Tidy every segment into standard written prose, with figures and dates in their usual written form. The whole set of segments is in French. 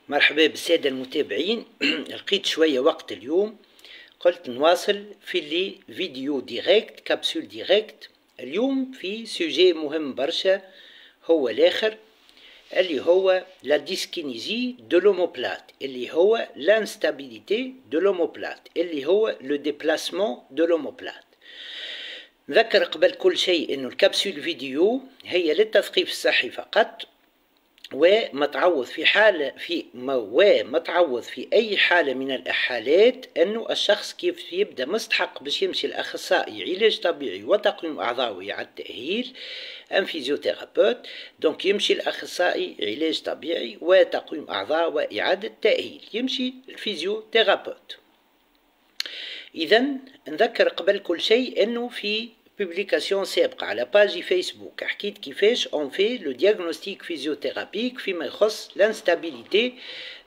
مرحبا بالسادة المتابعين. لقيت شوية وقت اليوم، قلت نواصل في اللي فيديو ديريكت كابسول ديريكت اليوم في سوجي مهم برشا، هو الآخر اللي هو لا ديسكينيزي دو لوموبلات، اللي هو لانستابيليتي دو لوموبلات، اللي هو لو ديبلاسمون دو لوموبلات. نذكر قبل كل شيء انه الكبسول فيديو هي للتثقيف الصحي فقط، وما تعوض في أي حالة من الحالات أنه الشخص كيف يبدأ مستحق باش يمشي الأخصائي علاج طبيعي وتقويم أعضاء وإعادة تأهيل أم فيزيوثيرابيوت، دونك يمشي الأخصائي علاج طبيعي وتقويم أعضاء وإعادة تأهيل، يمشي الفيزيوثيرابيوت. إذا نذكر قبل كل شيء أنه في بوبليكاسيون سابقة على باجي فيسبوك حكيت كيفاش اون في لو دياغنوستيك فيزيوثيرابيك فيما يخص لانستابيليتي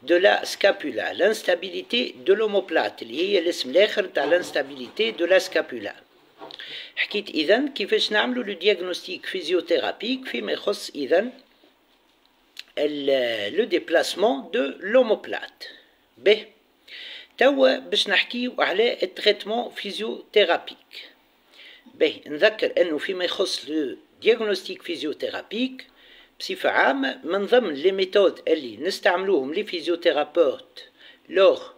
دو لا سكابولا، لانستابيليتي دو لوموبلات اللي هي الاسم الاخر تاع لانستابيليتي دو لا سكابولا. حكيت اذا كيفاش نعملو لو دياغنوستيك فيزيوثيرابيك فيما يخص اذا لو ديبلاسمون دو لوموبلات. به توا باش نحكيو على التريتمون فيزيوثيرابيك. باهي نذكر انه فيما يخص لو دياغنوستيك فيزيوثيرابيك بصفة عامة من ضمن لي ميثود اللي نستعملوهم لي فيزيوثيرابيوت لور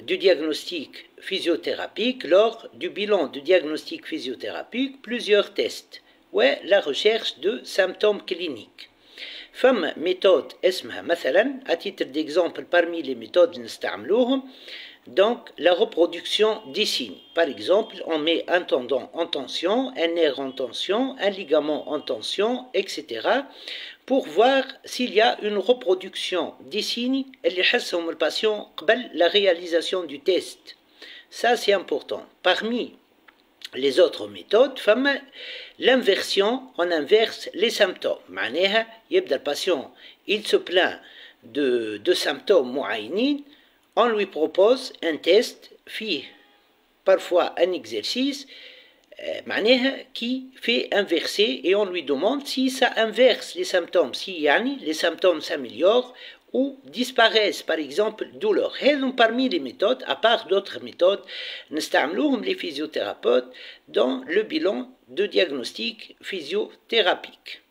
du diagnostic physiothérapique, lors du bilan du diagnostic physiothérapique, plusieurs tests و la recherche de symptômes cliniques. فما méthode اسمها مثلا à titre d'exemple parmi les méthodes اللي نستعملوهم donc la reproduction des signes. Par exemple, on met un tendon en tension, un nerf en tension, un ligament en tension, etc. pour voir s'il y a une reproduction des signes اللي يحسهم الباتيون قبل la réalisation du test. Ça c'est important. Parmi les autres méthodes, فما l'inversion, on inverse les symptômes. معناها يبدأ الباتيون il se plaint de symptômes معينين، on lui propose un test فيه parfois un exercice معناها qui fait inverser et on lui demande si ça inverse les symptômes, si يعني les symptômes s'améliorent ou disparaissent, par exemple douleur. هذم parmi les méthodes à part d'autres méthodes نستعملوهم les physiothérapeutes dans le bilan de diagnostic physiothérapique.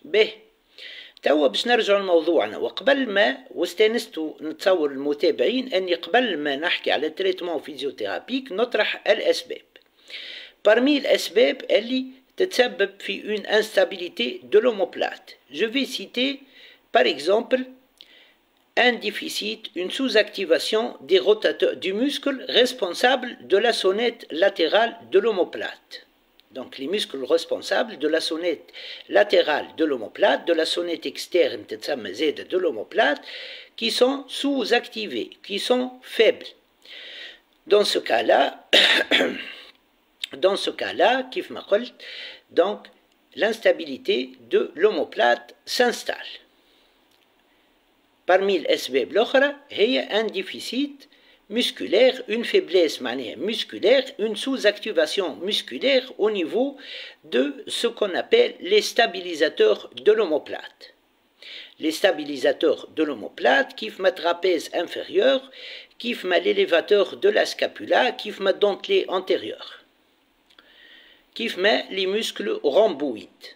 به توا باش نرجعوا لموضوعنا، وقبل ما واستانستوا نتصور المتابعين اني قبل ما نحكي على تريتمون فيزيوثيرابيك نطرح الاسباب. parmi الاسباب اللي تتسبب في une instabilité de l'omoplate. Je vais citer par exemple un déficit, une sous-activation des rotateurs du muscle responsable de la sonnette latérale de l'omoplate. Donc les muscles responsables de la sonnette latérale de l'omoplate, de la sonnette externe de l'omoplate, qui sont sous-activés, qui sont faibles. Dans ce cas-là, kif ma qult, donc l'instabilité de l'omoplate s'installe. Parmi les أسباب الأخرى هي un déficit musculaire, une faiblesse musculaire, une sous-activation musculaire au niveau de ce qu'on appelle les stabilisateurs de l'omoplate. Les stabilisateurs de l'omoplate, kif ma trapèze inférieur, kif ma l'élévateur de la scapula, kif ma dentelé antérieur, kif ma les muscles rhomboïdes.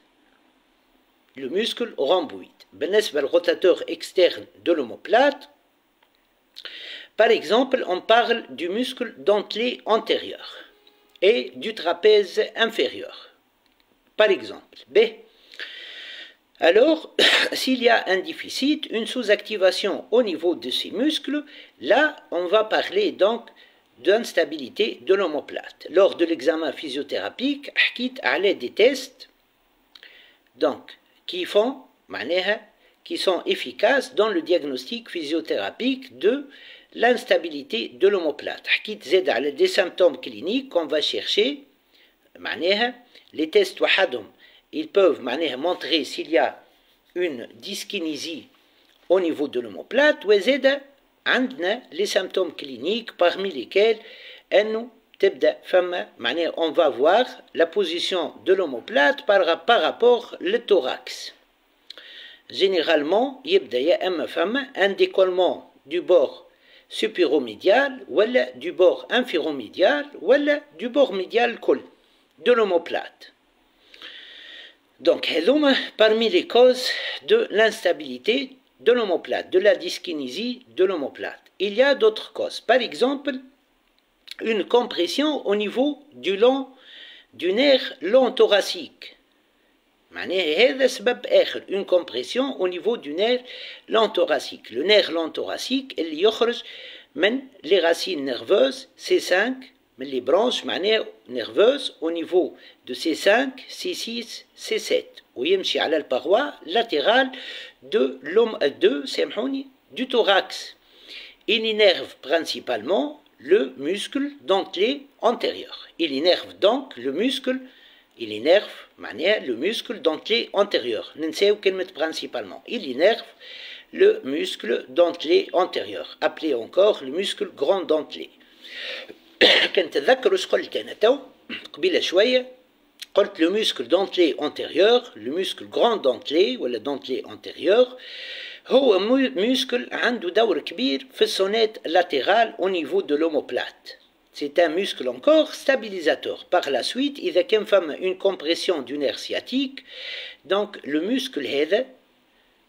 Le muscle rhomboïde. بالنسبة للrotateur externe de l'omoplate, par exemple, on parle du muscle dentelé antérieur et du trapèze inférieur, par exemple. B. Alors, s'il y a un déficit, une sous-activation au niveau de ces muscles, là, on va parler donc d'instabilité de l'omoplate. Lors de l'examen physiothérapique, حكيت على des tests donc, qui sont efficaces dans le diagnostic physiothérapique de l'instabilité de l'omoplate. حكيت زاد على des symptômes cliniques qu'on va chercher. Les tests وحدهم ils peuvent montrer s'il y a une dyskinésie au niveau de l'omoplate. وزاد عندنا les symptômes cliniques parmi lesquels انه تبدأ فما on va voir la position de l'omoplate par rapport au thorax. généralement يبدا يا اما فما un décollement du bord supéromédial ولا du bord inféromédial ولا du bord médial الكل de l'omoplate. Donc parmi les causes de l'instabilité de l'omoplate, de la dyskinésie de l'omoplate. Il y a d'autres causes. Par exemple, une compression au niveau du nerf long thoracique. Une compression au niveau du nerf long thoracique. Le nerf long thoracique, il يخرج من les racines nerveuses C5, mais les branches nerveuses au niveau de C5, C6, C7. ويمشي على الparoi latérale du thorax. Il innerve principalement le muscle dentelé antérieur. Il innerve donc le muscle dentelé antérieur. ننساو كلمة principalement. Il innerve le muscle dentelé antérieur, appelé encore le muscle grand dentelé. كنت تذكروا اش قلت انا تو قبيله شويه قلت le muscle dentelé antérieur, le muscle grand dentelé ولا dentelé antérieur هو muscle عنده دور كبير في السونات latérale au niveau de l'omoplate. C'est un muscle encore stabilisateur. Par la suite, إذا كان فما une compression du nerf sciatique, donc le muscle هذا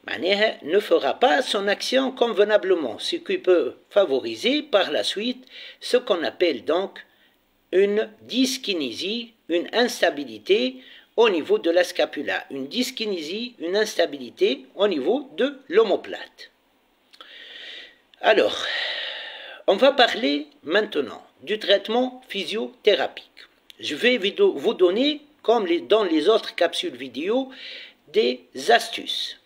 معناها ne fera pas son action convenablement, ce qui peut favoriser par la suite ce qu'on appelle donc une dyskinésie, une instabilité au niveau de la scapula, une dyskinésie, une instabilité au niveau de l'omoplate. Alors, on va parler maintenant du traitement physiothérapique. Je vais vous donner, comme dans les autres capsules vidéo, des astuces.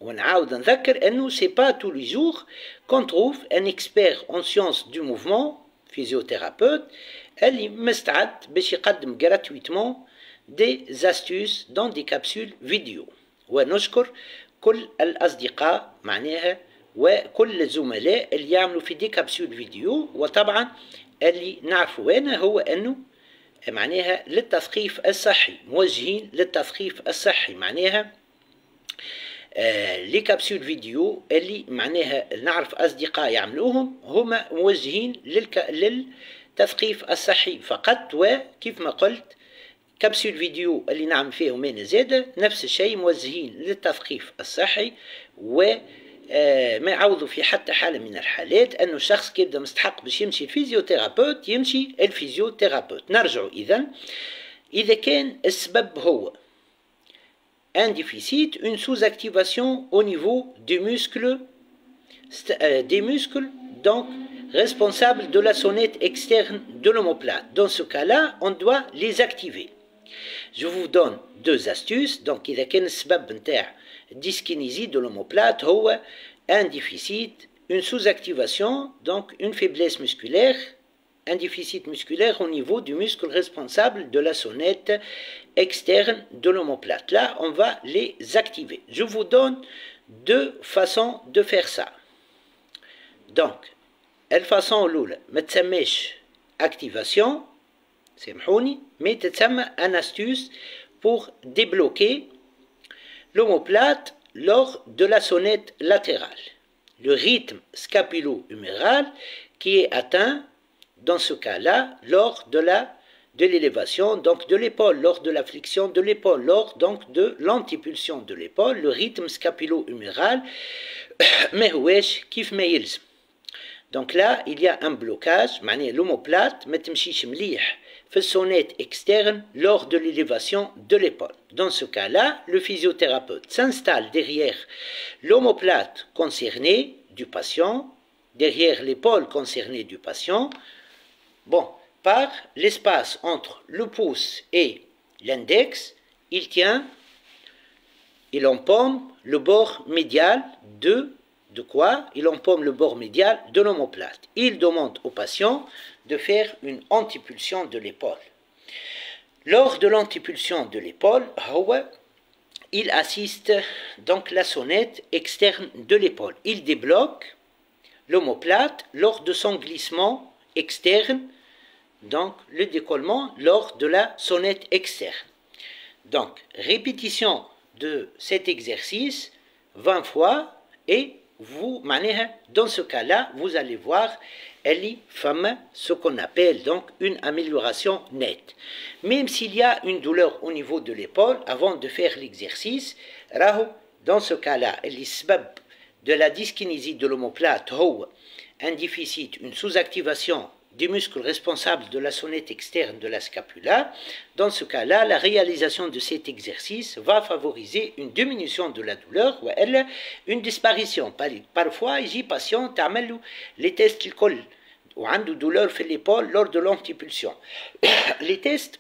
ونعاود نذكر انه سي با tous les jours qu'on trouve un expert en sciences du mouvement physiothérapeute اللي مستعد باش يقدم gratuitement des astuces dans des capsules vidéo. ونشكر كل الأصدقاء معناها وكل الزملاء اللي يعملوا في دي كابسول فيديو. وطبعا اللي نعرفه أنا هو أنه معناها للتثقيف الصحي، موجهين للتثقيف الصحي. معناها لي كابسول فيديو اللي معناها نعرف أصدقاء يعملوهم هما موجهين للتثقيف الصحي فقط. وكيف ما قلت كابسول فيديو اللي نعمل فيهم أنا زادة نفس الشيء موجهين للتثقيف الصحي، وما يعوضوا في حتى حالة من الحالات أنه الشخص كيبدا مستحق باش يمشي الفيزيوثيرابوت يمشي الفيزيوثيرابوت. نرجع إذا كان السبب هو un déficit, une sous-activation au niveau des muscles donc responsables de la sonnette externe de l'omoplate. Dans ce cas-là, on doit les activer. Je vous donne deux astuces. Donc, إذا كان السبب نتاع dyskinésie de l'omoplate هو un déficit, une sous-activation, donc une faiblesse musculaire, un déficit musculaire au niveau du muscle responsable de la sonnette externe de l'omoplate. Là, on va les activer. Je vous donne deux façons de faire ça. Donc, الفاصون الأولى ما تسميش activation سامحوني mais تتسمى un astuce pour débloquer l'omoplate lors de la sonnette latérale. Le rythme scapulo-huméral qui est atteint dans ce cas-là lors de l'élévation donc de l'épaule, lors de la flexion de l'épaule, lors donc de l'antipulsion de l'épaule, le rythme scapulo-huméral ما هواش كيف ما يلزم. Donc là, il y a un blocage, معناه l'omoplate ما تمشيش مليح في السونette externe lors de l'élévation de l'épaule. Dans ce cas-là, le physiothérapeute s'installe derrière l'omoplate concernée du patient, derrière l'épaule concernée du patient, bon, par l'espace entre le pouce et l'index, il empaume le bord médial de quoi? Il empaume le bord médial de l'omoplate. Il demande au patient de faire une antipulsion de l'épaule. Lors de l'antipulsion de l'épaule, il assiste donc la sonnette externe de l'épaule. Il débloque l'omoplate lors de son glissement externe, donc le décollement lors de la sonnette externe. Donc, répétition de cet exercice, 20 fois et vous, dans ce cas-là, vous allez voir ce qu'on appelle donc une amélioration nette. Même s'il y a une douleur au niveau de l'épaule, avant de faire l'exercice, dans ce cas-là, de la dyskinésie de l'omoplate, un déficit, une sous-activation du muscle responsable de la sonnette externe de la scapula. Dans ce cas-là, la réalisation de cet exercice va favoriser une diminution de la douleur ou une disparition. Parfois, il y a des patients qui ont les tests qui collent ou ont douleur في l'épaule lors de l'antipulsion. Les tests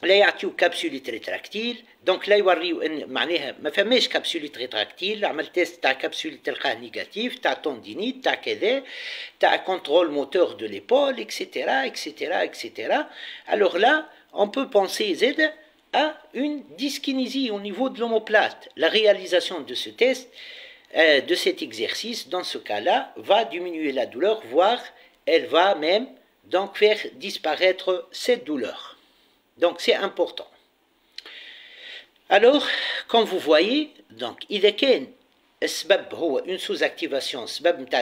لا يعطيو كبسولة ريتراكتيل دونك لا يوريو ان معناها ما فماش كبسولة ريتراكتيل عمل تيست تاع كبسولة تلقاه نيجاتيف تاع توندينيت تاع كذا تاع كونترول موتور دو ليبول اكسيتيرا اكسيتيرا اكسيتيرا alors là on peut penser Z à une dyskinésie au niveau de l'omoplate. La réalisation de ce test de cet exercice dans ce cas-là va diminuer la douleur, voire elle va même donc faire disparaître cette douleur. Donc c'est important. Alors, comme vous voyez, donc il est une sous-activation,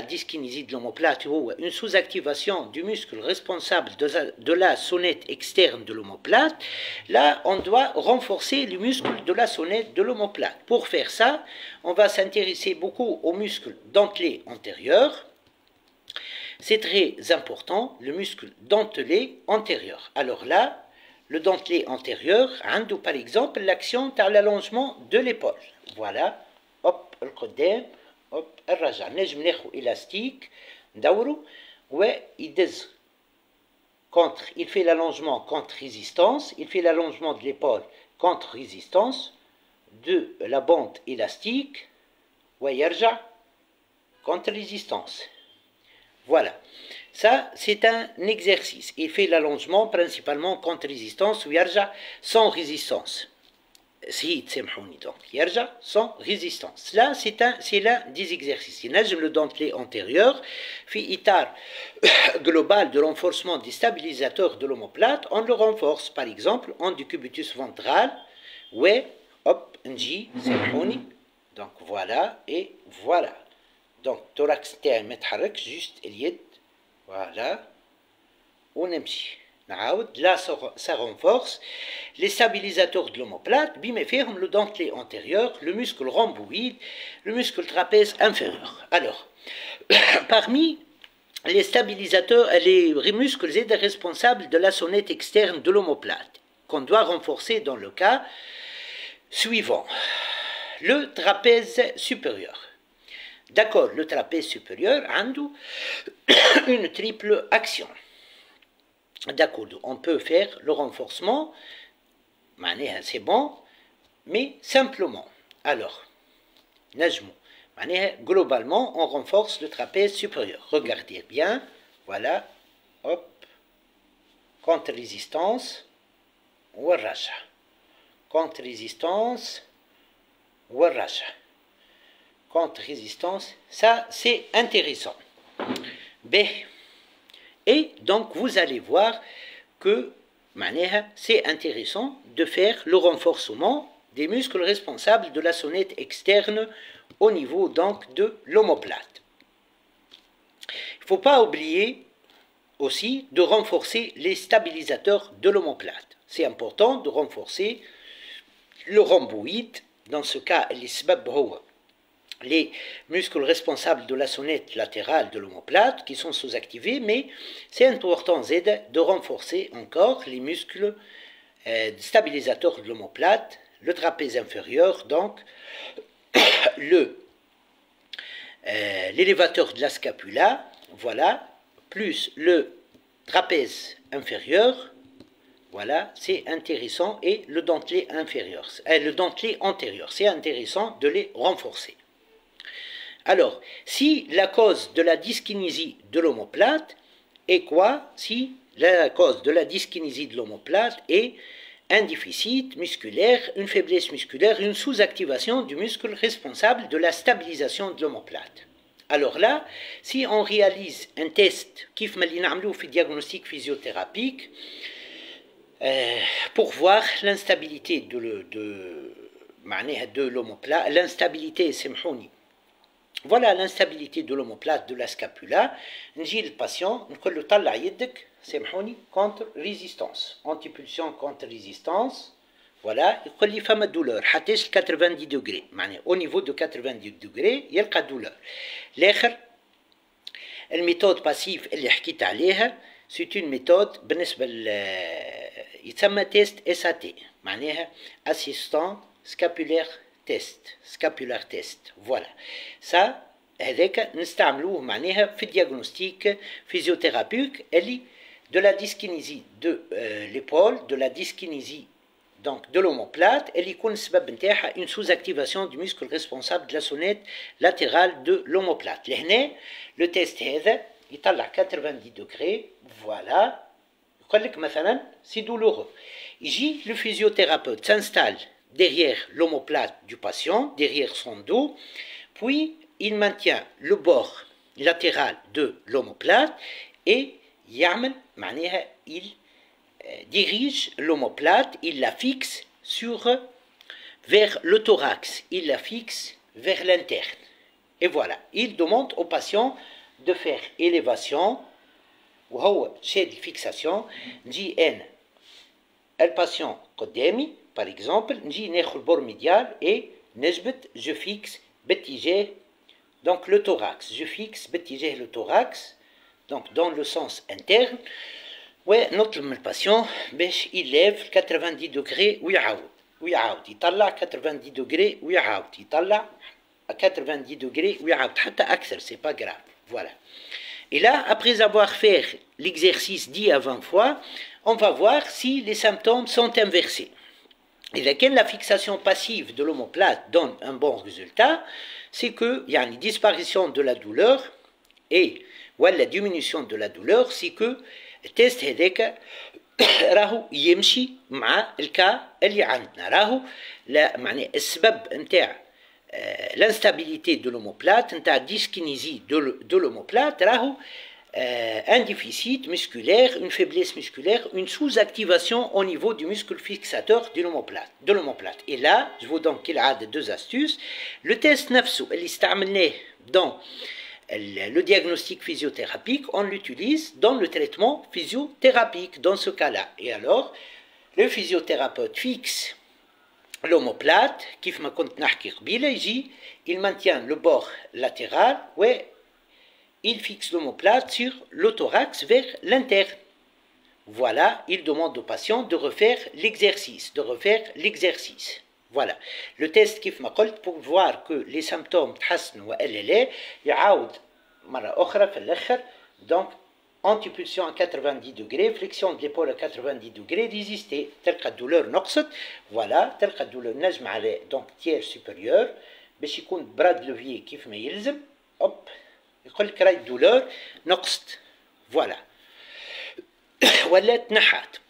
dyskinésie de l'omoplate, une sous-activation du muscle responsable de la sonnette externe de l'omoplate. Là, on doit renforcer le muscle de la sonnette de l'omoplate. Pour faire ça, on va s'intéresser beaucoup au muscle dentelé antérieur. C'est très important, le muscle dentelé antérieur. Alors là, le dentelé antérieur a par exemple l'action dans l'allongement de l'épaule. Voilà, hop, le قدام, hop, الرجع. نجم ناخذ élastique, ندورو, ويدز contre, il fait l'allongement contre résistance, il fait l'allongement de l'épaule contre résistance de la bande élastique, ويرجع contre résistance. Voilà. Ça, c'est un exercice. Il fait l'allongement principalement contre résistance ou yarja sans résistance. Si, donc, yarja sans résistance. Là, c'est l'un des exercices. Il y a le dentelé antérieur, fait itar global de renforcement des stabilisateurs de l'omoplate. On le renforce, par exemple, en décubitus ventral, ouais, hop, nji, donc voilà, et voilà. Donc, thorax تاعي متحرك juste اليد voilà ونمشي نعاود là ça renforce les stabilisateurs de l'omoplate بما فيهم le dentelé antérieur, le muscle rhomboïde, le muscle trapèze inférieur. Alors parmi les stabilisateurs, les muscles et responsables de la sonnette externe de l'omoplate qu'on doit renforcer dans le cas suivant: le trapèze supérieur. D'accord, le trapèze supérieur a une triple action. D'accord, on peut faire le renforcement, c'est bon, mais simplement. Alors, globalement, on renforce le trapèze supérieur. Regardez bien, voilà, hop, contre-résistance, warraja. Contre-résistance, warraja. Contre-résistance, ça c'est intéressant. B. Et donc vous allez voir que c'est intéressant de faire le renforcement des muscles responsables de la sonnette externe au niveau donc de l'omoplate. Il ne faut pas oublier aussi de renforcer les stabilisateurs de l'omoplate. C'est important de renforcer le rhomboïde, dans ce cas les muscles responsables de la sonnette latérale de l'omoplate qui sont sous-activés, mais c'est important de renforcer encore les muscles stabilisateurs de l'omoplate, le trapèze inférieur, donc l'élévateur de la scapula, voilà, plus le trapèze inférieur, voilà, c'est intéressant, et le dentelé inférieur, le dentelé antérieur, c'est intéressant de les renforcer. Alors, si la cause de la dyskinésie de l'omoplate est quoi? Si la cause de la dyskinésie de l'omoplate est un déficit musculaire, une faiblesse musculaire, une sous-activation du muscle responsable de la stabilisation de l'omoplate. Alors là, si on réalise un test كيف ما اللي نعملوه في diagnostic physiothérapique pour voir l'instabilité معناها de l'omoplate, l'instabilité سامحوني. Voilà l'instabilité de l'omoplate de la scapula. نجي للباتيون نقول له طلع يدك سامحوني contre résistance, antipulsion contre résistance. Voilà, يقول لي فما douleur حتىش 90 degrés معناها au niveau de 90 degrés يلقى douleur. الاخر الميثود باسيف اللي حكيت عليها c'est une méthode بالنسبه يتسمى تيست SAT معناها assistant scapulaire test. Voilà. Ça هذاك نستعملوه معناها في الديagnostic physiothérapique اللي de la dyskinésie de l'épaule, de la dyskinésie donc de l'omoplate اللي يكون السبب نتاعها une sous-activation du muscle responsable de la sonnette latérale de l'omoplate. لهنا le test هذا يطلع 90 degrés. Voilà. يقول لك مثلا c'est douloureux. يجي le physiothérapeute s'installe derrière l'omoplate du patient, derrière son dos, puis il maintient le bord latéral de l'omoplate et يعمل معناها il dirige l'omoplate, il la fixe vers le thorax, il la fixe vers l'interne. Et voilà, il demande au patient de faire élévation وهو شاد الفيكساسيون. نجي انا الباسيون قدامي par exemple نجي ناخذ البور ميديال et نجبد je fixe باتجاه donc le thorax, je fixe باتجاه le thorax donc dans le sens interne ونطلب من الباسيون باش يليف 90 degrés ويعاود يطلع 90 degrés ويعاود يطلع 90 degrés ويعاود حتى اكثر c'est pas grave. Voilà. Et là, après avoir fait l'exercice dit à 20 fois, on va voir si les symptômes sont inversés. Et laquelle la fixation passive de l'omoplate donne un bon résultat, c'est qu'il y a une disparition de la douleur et la diminution de la douleur, c'est que le test هذاك راهو يمشي مع الكا اللي عندنا. راهو لا معناه السبب نتاع l'instabilité de l'omoplate, la dyskinésie de l'omoplate, un déficit musculaire, une faiblesse musculaire, une sous-activation au niveau du muscle fixateur de l'omoplate. Et là, je vous donne deux astuces. Le test nafsou, dans le diagnostic physiothérapique, on l'utilise dans le traitement physiothérapique dans ce cas-là. Et alors, le physiothérapeute fixe l'omoplate, كيف ما كنت نحكي قبيله يجي il maintient le bord latéral et il fixe l'omoplate sur le thorax vers l'interne. Voilà, il demande au patient de refaire l'exercice, Voilà. Le test كيف ما قلت pour voir que les symptômes تحسنوا وإلا لا يعاود مرة أخرى في الآخر donc antipulsion à 90 degrés, flexion de l'épaule à 90 degrés, résister. تلقى الدولور نقصت. Voilà, تلقى الدولور نجم على donc tiers supérieur باش يكون براد لوفيي كيف ما يلزم. هوب يقول لك راهي الدولور نقصت. Voilà. ولا تنحت.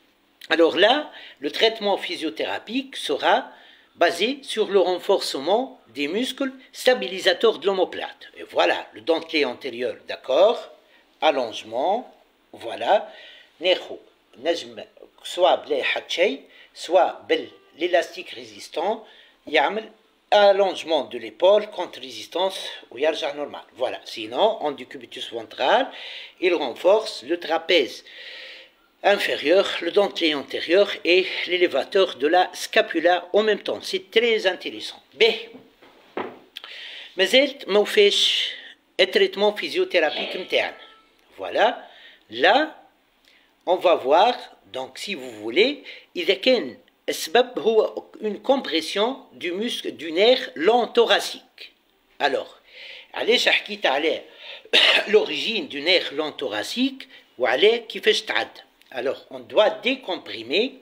Alors là, le traitement physiothérapique sera basé sur le renforcement des muscles stabilisateurs de l'omoplate. Et voilà, le dentelé antérieur, d'accord. Allongement, voilà, ناخو نجم soit بلا حد شيء soit l'élastique résistant يعمل allongement de l'épaule contre résistance ويرجع normal. Voilà, sinon en décubitus ventral il renforce le trapèze inférieur, le dentelé antérieur et l'élévateur de la scapula en même temps. C'est très intéressant. مازلت ما وفاش التريتمون physiothérapique نتاعنا. Voilà, là, on va voir, donc si vous voulez, إذا كان السبب هو une compression du muscle du nerf long thoracique. Alors, علاش حكيت على l'origine du nerf long thoracique وعلى كيفاش تعدى. Alors, on doit décomprimer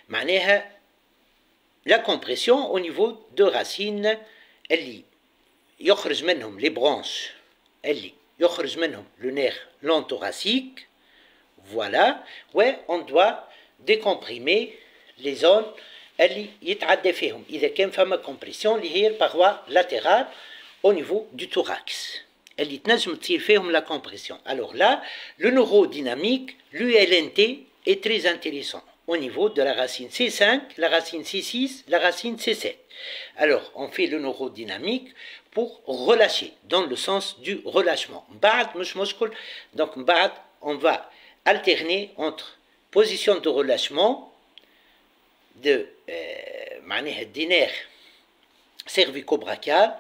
معناها la compression au niveau de racines اللي يخرج منهم les branches اللي يخرج منهم le nerf long thoracique. Voilà, on doit décomprimer les zones اللي يتعدى فيهم إذا كان فما compression اللي هي البارoi latérale au niveau du thorax اللي تنجم تصير فيهم la compression. Alors là, le neurodynamique, l'ULNT est très intéressant. au niveau de la racine C5, la racine C6, la racine C7. Alors, on fait le neurodynamique pour relâcher, dans le sens du relâchement. Donc, on va alterner entre position de relâchement des nerfs cervico-brachial,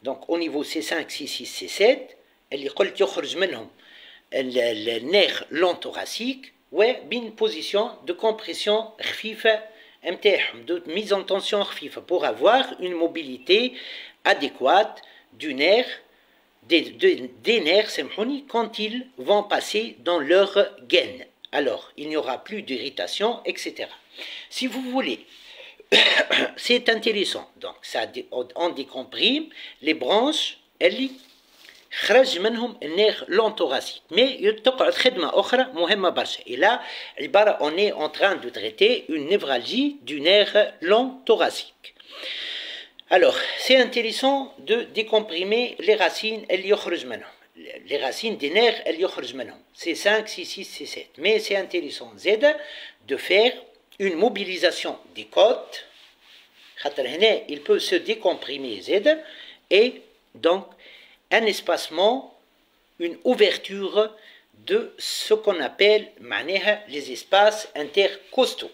donc au niveau C5, C6, C7, اللي قلت يخرج منهم النير لون thoracique وبين position de compression خفيفة متاعهم, de mise en tension خفيفة pour avoir une mobilité adéquate du nerf, des nerfs quand ils vont passer dans leur gaine. Alors, il n'y aura plus d'irritation, etc. Si vous voulez, c'est intéressant. Donc, ça, on décomprime les branches, elles خرج منهم النير لون thoracique. Mais تقعد خدمة أخرى مهمة برشا. Et là, on est en train de traiter une névralgie du nerf long thoracique. Alors, c'est intéressant de décomprimer les racines اللي يخرج منهم. Les racines des nerfs اللي يخرج منهم. C5, C6, C7. Mais c'est intéressant de faire une mobilisation des côtes. Il peut se décomprimer et donc un espacement, une ouverture de ce qu'on appelle les espaces intercostaux.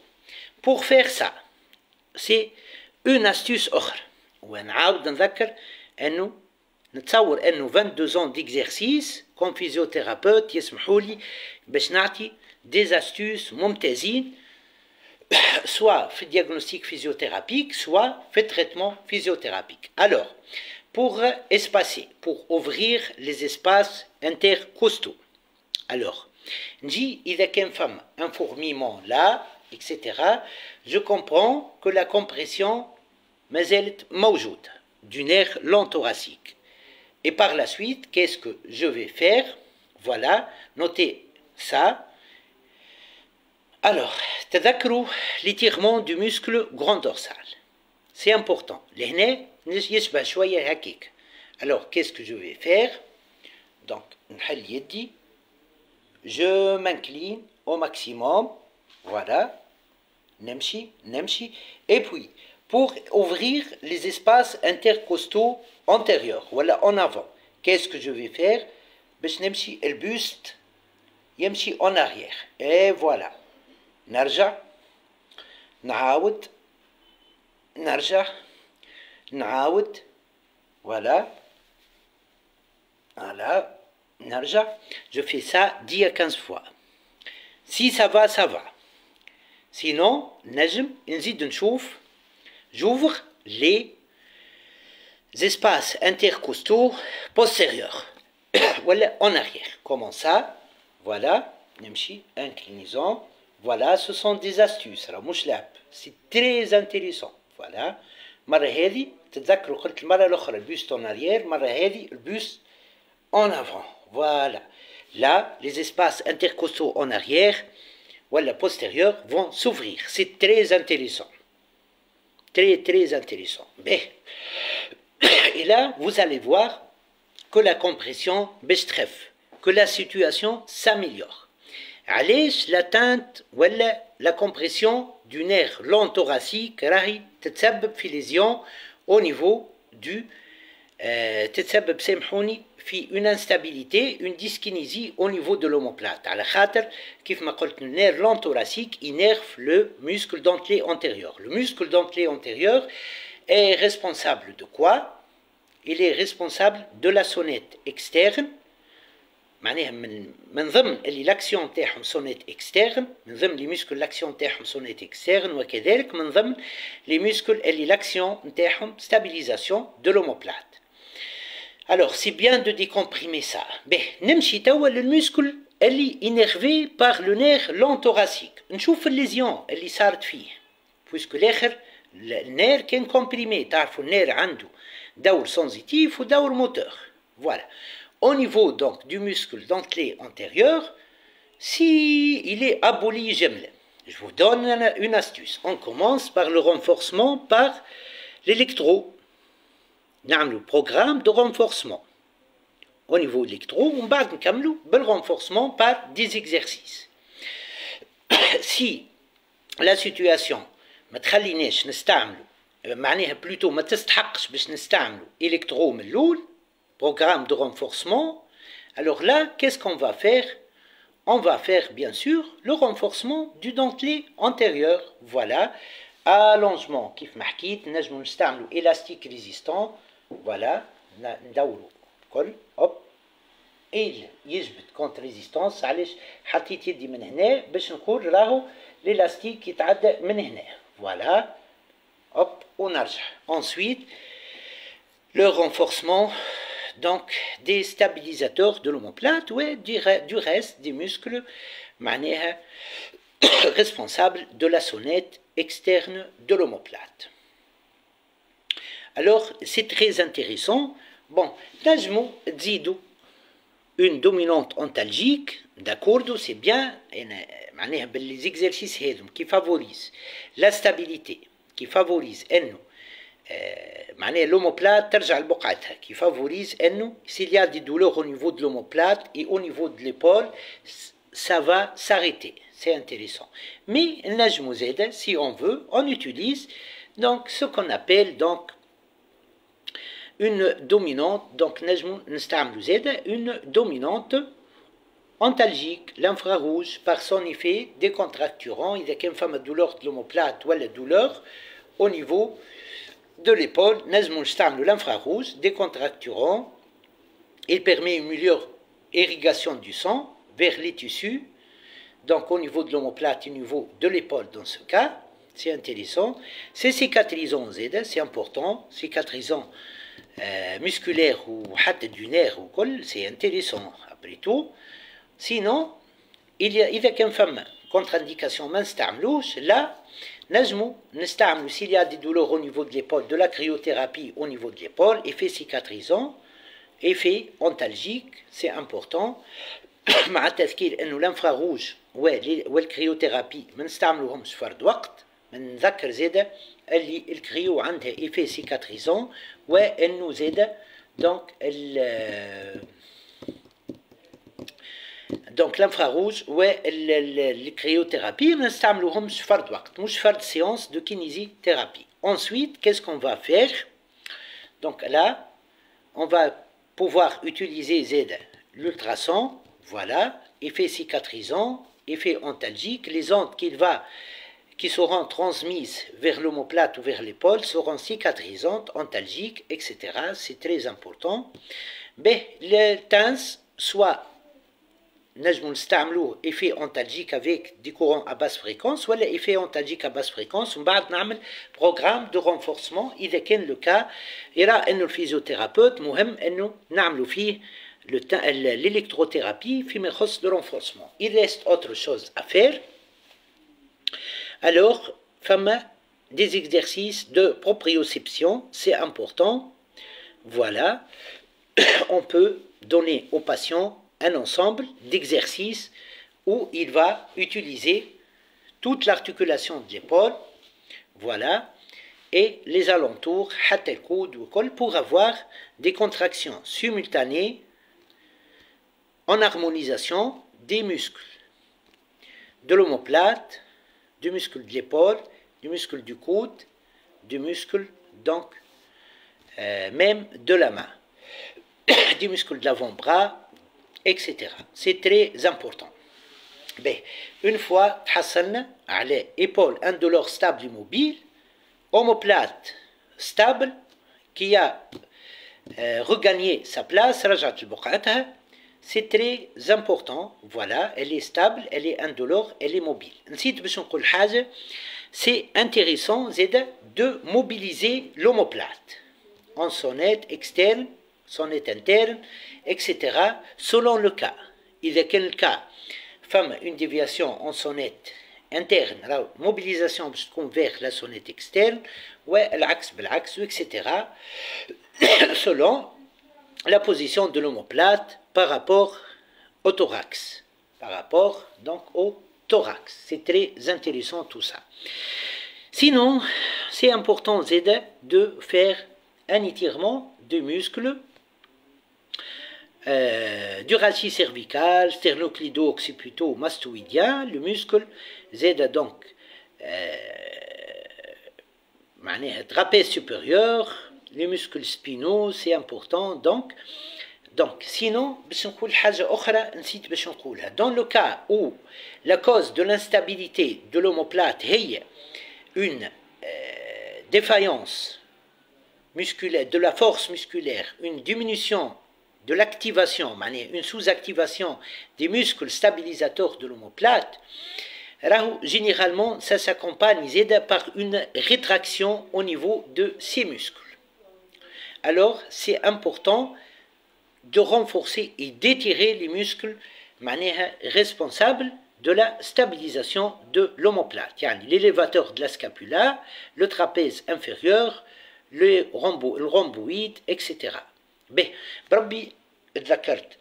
Pour faire ça, c'est une astuce autre. ونعاود نذكر انه نتصور انه 22 ans d'exercice comme physiothérapeute يسمحوا لي باش نعطي des astuces ممتازين soit fait diagnostic physiothérapique, soit fait traitement physiothérapique. Alors, pour espacer, pour ouvrir les espaces intercostaux. Alors, dit il y a qu'une femme, un fourmillement là, etc. Je comprends que la compression mazelt mawjoud du nerf long thoracique. Et par la suite, qu'est-ce que je vais faire? Voilà, notez ça. Alors, تذكروا l'étirement du muscle grand dorsal. C'est important. لهنا يشبه شوية هكيك. Alors, qu'est-ce que je vais faire? Donc, نحل يدي. Je m'incline au maximum. Voilà. نمشي. Et puis, pour ouvrir les espaces intercostaux antérieurs, voilà, en avant, qu'est-ce que je vais faire? باش نمشي le buste يمشي en arrière. Et voilà. نرجع نعاود نرجع نعاود voilà نرجع. Je fais ça 10 à 15 fois. Si ça va, ça va. Sinon نجم نزيد نشوف. J'ouvre les espaces intercostaux postérieurs voilà en arrière. Comment ça? Voilà نمشي inclinaison. Voilà, ce sont des astuces. C'est très intéressant. Voilà. مرة هذه تتذكروا قلت المرة الأخرى البوست en arrière, مرة هذه البوست en avant. Voilà. Là, les espaces intercostaux en arrière ou la postérieure vont s'ouvrir. C'est très intéressant. Très, très intéressant. Mais, et là, vous allez voir que la compression baisse, que la situation s'améliore. علاش l'atteinte ولا la compression du nerf long thoracique راهي تتسبب في lésion au niveau du تتسبب سامحوني في une instabilité, une dyskinésie au niveau de l'omoplate. على خاطر كيف ما قلت le nerf long thoracique innerve le muscle dentelé antérieur. Le muscle dentelé antérieur est responsable de quoi? Il est responsable de la sonnette externe. معناها من ضمن اللي لاكسيون تاعهم سونيت اكسترن، من ضمن لي ميسكل لاكسيون تاعهم سونيت اكسترن، وكذلك من ضمن لي ميسكل اللي لاكسيون تاعهم ستابيليزاسيون دو لوموبلات. Alors c'est bien de décomprimer ça. به نمشي توا للميسكل اللي انيرفي بار لو نير لون thoracique. نشوف الليزيون اللي صارت فيه. بويسكو الاخر النير كان كومبريمي، تعرفوا النير عنده دور سنسيتيف ودور موتور. Voilà. Au niveau donc du muscle dentelé antérieur, si il est aboli جملة, je vous donne une astuce. On commence par le renforcement par l'électro. نعملوا programme de renforcement. Au niveau électro, on va نكملوا بالrenforcement par des exercices. Si la situation ما تخليناش نستعملوا معناها بلوتو ما تستحقش باش نستعملوا électro من الأول programme de renforcement. Alors là, qu'est-ce qu'on va faire? On va faire bien sûr le renforcement du dentelé antérieur. Voilà, allongement كيف ما حكيت نجمو نستعملوا élastique résistant. Voilà, ندوروا الكل hop يجبد كونت ريزيستانس. علاش حطيت يدي من هنا باش نقول راهو l'élastique يتعدى من هنا. Voilà, hop ونرجع. Ensuite, le renforcement donc des stabilisateurs de l'omoplate ou du reste des muscles معناها responsables de la sonnette externe de l'omoplate. Alors, c'est très intéressant. Bon, نجمو تزيدو une dominante antalgique, d'accord, c'est bien, معناها باللي exercices هذم qui favorisent la stabilité, qui favorisent انه معناها l'omoplate ترجع لبقعتها, qui favorise انه s'il y a des douleurs au niveau de l'omoplate et au niveau de l'épaule, ça va s'arrêter. C'est intéressant. Mais نجمو زاده, si on veut, on utilise donc ce qu'on appelle donc une dominante, donc une dominante antalgique, l'infrarouge, par son effet décontracturant. Il y a qu'une femme douleur de l'omoplate ou la douleur au niveau de l'épaule, l'infrarouge décontracturant. Il permet une meilleure irrigation du sang vers les tissus, donc au niveau de l'omoplate et au niveau de l'épaule dans ce cas. C'est intéressant. C'est cicatrisant, c'est important, cicatrisant musculaire ou du nerf ou col, c'est intéressant après tout. Sinon, il y a qu'une femme contre-indication ما نستعملوش, là نجمو نستعملو s'il y a des douleurs au niveau de l'épaule, de la cryothérapie au niveau de l'épaule, effet cicatrisant, effet antalgique, c'est important. مع التذكير انه الانفراروج والكريوثيرابي ما نستعملوهمش فرد وقت. نذكر زاده اللي الكريو عندها ايفي سيكاتريزون, وانه زاده دونك الانفراروج والكريوثيرابي ما نستعملوهمش فرد وقت, مش فرد séance de kinésithérapie. Ensuite, qu'est-ce qu'on va faire? Donc là, on va pouvoir utiliser zada l'ultrason. Voilà, effet cicatrisant, effet antalgique. Les ondes qui seront transmises vers l'omoplate ou vers l'épaule seront cicatrisantes, antalgiques, etc. C'est très important. Mais le TENS, soit نجمو نستعملوه effet antalgique avec des courants à basse fréquence, ولا effet antalgique à basse fréquence, ومن بعد نعمل programme de renforcement إذا كان le cas. يرى إنه الفيزيوثيرابيوت مهم إنه نعملوا فيه l'électrothérapie فيما يخص le renforcement. Il reste autre chose à faire. Alors, des exercices de proprioception, c'est important. Voilà, on peut donner au patient un ensemble d'exercices où il va utiliser toute l'articulation de l'épaule, voilà, et les alentours, pour avoir des contractions simultanées en harmonisation des muscles de l'omoplate, du muscle de l'épaule, du muscle du coude, du muscle donc même de la main, du muscle de l'avant-bras, etc. C'est très important. Ben, une fois تحصلنا على épaule indolore stable immobile, omoplate stable qui a regagné sa place, رجعت لبقعتها, c'est très important. Voilà, elle est stable, elle est indolore, elle est mobile. نسيت باش نقول حاجة, c'est intéressant de mobiliser l'omoplate en sonnette externe, sonnette interne, etc. selon le cas. إذا كان le cas فما une déviation en sonnette interne, la mobilisation باش تكون vers la sonnette externe, والعكس بالعكس, etc. selon la position de l'omoplate par rapport au thorax. Par rapport donc au thorax. C'est très intéressant tout ça. Sinon, c'est important de faire un étirement des muscles du rachis cervical, sternocleido-occiputo-mastoïdien, le muscle donc trapèze supérieur, les muscles spinaux, c'est important. Donc sinon, dans le cas où la cause de l'instabilité de l'omoplate est une défaillance musculaire, de la force musculaire, une diminution de l'activation, une sous-activation des muscles stabilisateurs de l'omoplate, généralement ça s'accompagne par une rétraction au niveau de ces muscles. Alors c'est important de renforcer et d'étirer les muscles responsables de la stabilisation de l'omoplate, l'élévateur de la scapula, le trapèze inférieur, le rhomboïde, etc. بربي اتذكرت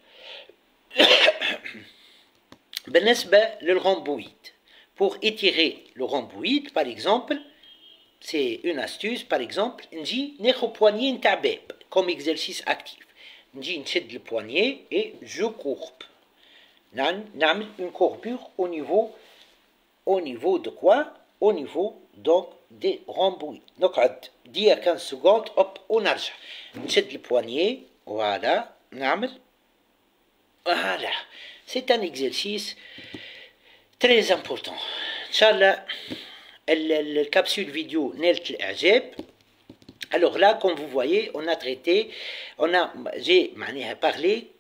بالنسبة للrhomboïde. Pour étirer le rhomboïde, par exemple, c'est une astuce, par exemple, نجي ناخد poignée نتاع باب comme exercice actif. نجي نشد le poignet et je courbe. نعمل une courbure au niveau de quoi? Au niveau donc des rhomboïdes. نقعد دقيقة 15 secondes hop ونرجع نشد le poignet, voilà, نعمل voilà. C'est un exercice très important. Inch'Allah, la capsule vidéo نالت الإعجاب. Alors là, comme vous voyez, j'ai parlé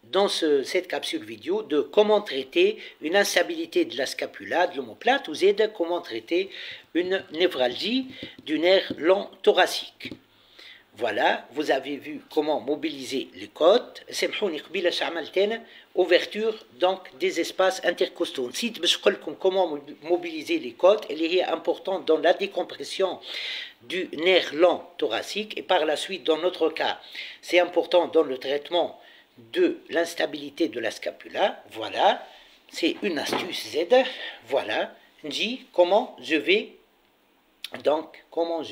dans cette capsule vidéo de comment traiter une instabilité de la scapula, de l'omoplate, ou comment traiter une névralgie du nerf long thoracique. Voilà, vous avez vu comment mobiliser les côtes. Ouverture donc des espaces intercostaux. Comment mobiliser les côtes, elle est importante dans la décompression du nerf long thoracique, et par la suite, dans notre cas, c'est important dans le traitement de l'instabilité de la scapula. Voilà, c'est une astuce Z. Voilà, comment je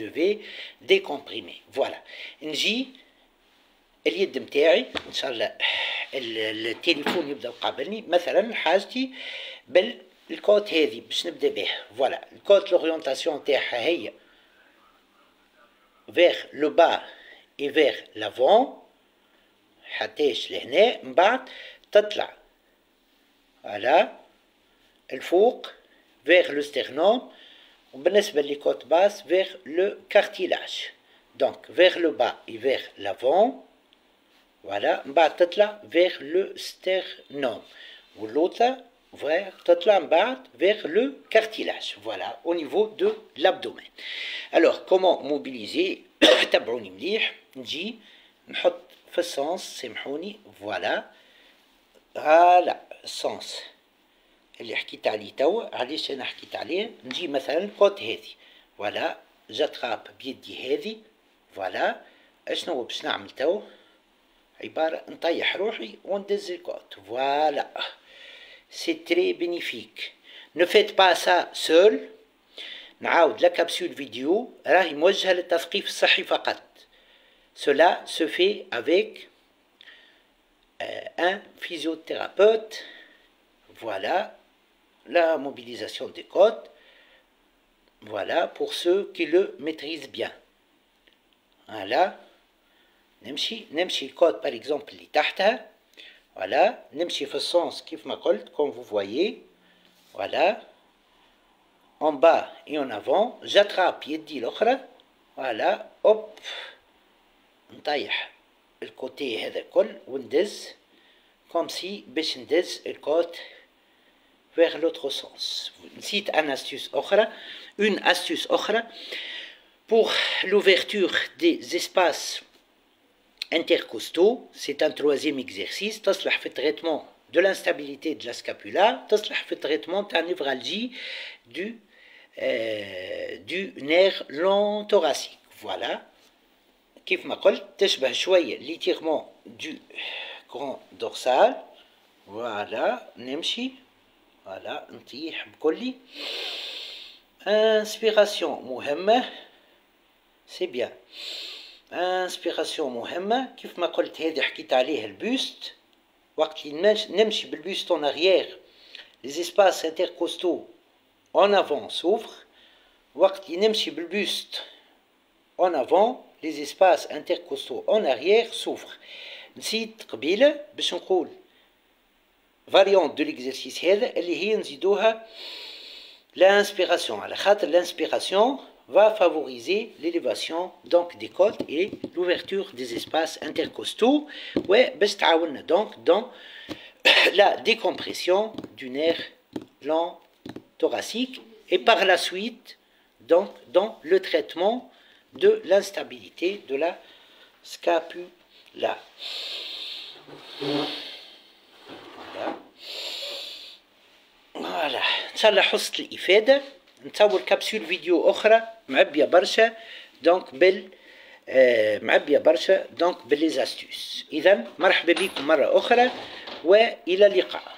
vais décomprimer. Voilà, نجي اليد متاعي ان شاء الله التليفون يبدا قابلني مثلا حاجتي بالكوت هذه باش نبدا بها. فوالا الكوت لورينتاسيون تاعها هي vers le bas et vers l'avant حتىش لهنا، من بعد تطلع على الفوق vers le sternum، وبالنسبة للكوت باس vers le cartilage. Donc vers le bas et vers l'avant. Voilà, من بعد تطلع vers le sternum، واللوطة تطلع من بعد vers le cartilage. Voilà, au niveau de l'abdomen. Alors comment mobiliser؟ تابعوني مليح. نجي نحط في السنس، سامحوني، فوالا السنس اللي حكيت عليه توا. علاش انا حكيت عليه؟ نجي مثلا الكوت هذه، فوالا جاتراب بيدي هذه، فوالا اشنو باش نعمل توا؟ عبارة نطيح روحي وندز الكوت. فوالا سي تري بينيفيك. Ne faites pas ça seul. نعاود لا كابسول فيديو راهي موجهة للتثقيف الصحي فقط. Cela se fait avec un physiothérapeute. Voilà la mobilisation des côtes. Voilà pour ceux qui le maîtrisent bien. Voilà. نمشي الكوت par exemple اللي تحتها. Voilà. نمشي في السنس كيف ما قلت comme vous voyez. Voilà. En bas et en avant. J'attrape يدي الأخرى. Voilà. Hop. نطيح الكوتي هذا كل وندز comme si باش ندز الكوت vers l'autre sens. نسيت une astuce أخرى pour l'ouverture des espaces intercostaux. C'est un troisième exercice. تصلح في الtraitement de l'instabilité de la scapula، تصلح في الtraitement de la névralgie du nerf long thoracique. Voilà. كيف ما قلت تشبه شوية l'étirement du grand dorsal. Voilà. نمشي. Voilà. نطيح بكلي. Inspiration مهمة. C'est bien. Inspiration مهمة. كيف ما قلت هذه حكيت عليها البوست. وقت نمشي بالبوست en arrière, les espaces intercostaux en avant s'ouvrent. وقت نمشي بالبوست en avant les espaces intercostaux en arrière s'ouvrent. نسيت قبيله باش نقول variante de l'exercice هذا اللي هي نزيدوها l'inspiration على خاطر l'inspiration va favoriser l'élévation donc des côtes et l'ouverture des espaces intercostaux باش تعاوننا donc dans la décompression du nerf long thoracique et par la suite donc dans le traitement de l'instabilité de la scapula. Voilà. ان شاء الله حصلت الافاده. نتصور كبسول فيديو اخرى معبيه برشا دونك معبيه برشا دونك بالليزاستوس. اذا مرحبا بكم مره اخرى والى اللقاء.